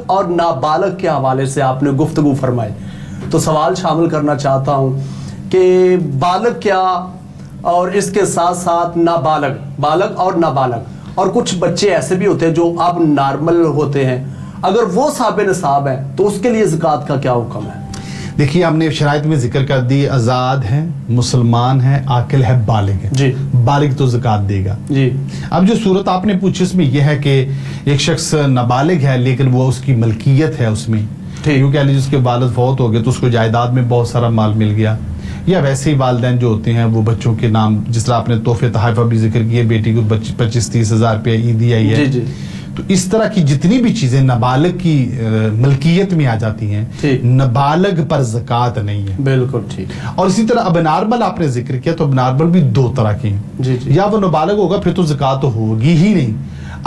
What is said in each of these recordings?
اور नाबालग के हवाले से आपने गुफ्तगू फरमाई, तो सवाल शामिल करना चाहता हूँ कि बालग क्या और इसके साथ साथ नाबालग, बालग और नाबालग, और कुछ बच्चे ऐसे भी होते हैं जो अब नॉर्मल होते हैं, अगर वो साबिन निसाब है तो उसके लिए ज़कात का क्या हुक्म है? देखिए, हमने शराइत में जिक्र कर दी, आज़ाद है, मुसलमान है, आकिल है, बालिग है जी, बालिग तो ज़कात देगा जी। अब जो सूरत आपने पूछी उसमें यह है कि एक शख्स नाबालिग है लेकिन वो उसकी मलकियत है उसमें, यूँ कह लीजिए उसके वालिद फौत हो गए तो उसको जायदाद में बहुत सारा माल मिल गया, या वैसे ही वालिदैन जो होते हैं वो बच्चों के नाम, जिस तरह आपने तोहफे तहाइफा भी जिक्र किए, बेटी को 25-30 हज़ार रुपया ईदी आई है, जी, जी। तो इस तरह की जितनी भी चीजें नाबालिग की मलकियत में आ जाती हैं, नाबालिग पर ज़कात नहीं है। बिल्कुल ठीक। और इसी तरह अब नॉर्मल आपने जिक्र किया, तो अब नॉर्मल भी दो तरह की हैं, जी, जी। या वो नाबालिग होगा फिर तो ज़कात तो होगी ही नहीं।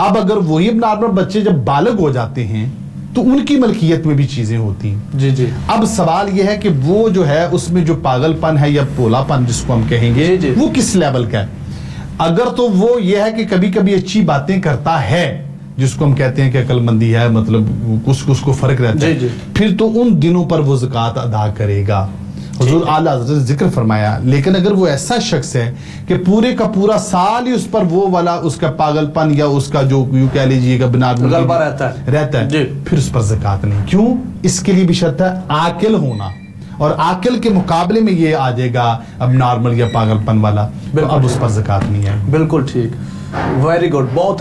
अब अगर वही नॉर्मल बच्चे जब बालिग हो जाते हैं तो उनकी मलकियत में भी चीजें होती हैं। जी, जी। अब सवाल यह है कि वो जो है उसमें जो पागलपन है या पोलापन जिसको हम कहेंगे, जी, जी। वो किस लेवल का है। अगर तो वो ये है कि कभी कभी अच्छी बातें करता है, जिसको हम कहते हैं कि अक्लमंदी है, मतलब उसको फर्क रहता है, जी, जी। फिर तो उन दिनों पर वो ज़कात अदा करेगा। हुज़ूर आला हज़रत ने जिक्र फरमाया। लेकिन अगर वो ऐसा शख्स है कि पूरे का पूरा साल ही उस पर वो वाला उसका पागलपन या उसका जो यूँ कह लीजिएगा गलबा रहता है जी, फिर उस पर ज़कात नहीं। क्यों? इसके लिए भी शर्त है आकिल होना, और आकिल के मुकाबले में ये आ जाएगा अब नॉर्मल या पागलपन वाला, तो अब उस पर ज़कात नहीं है। बिल्कुल ठीक, वेरी गुड, बहुत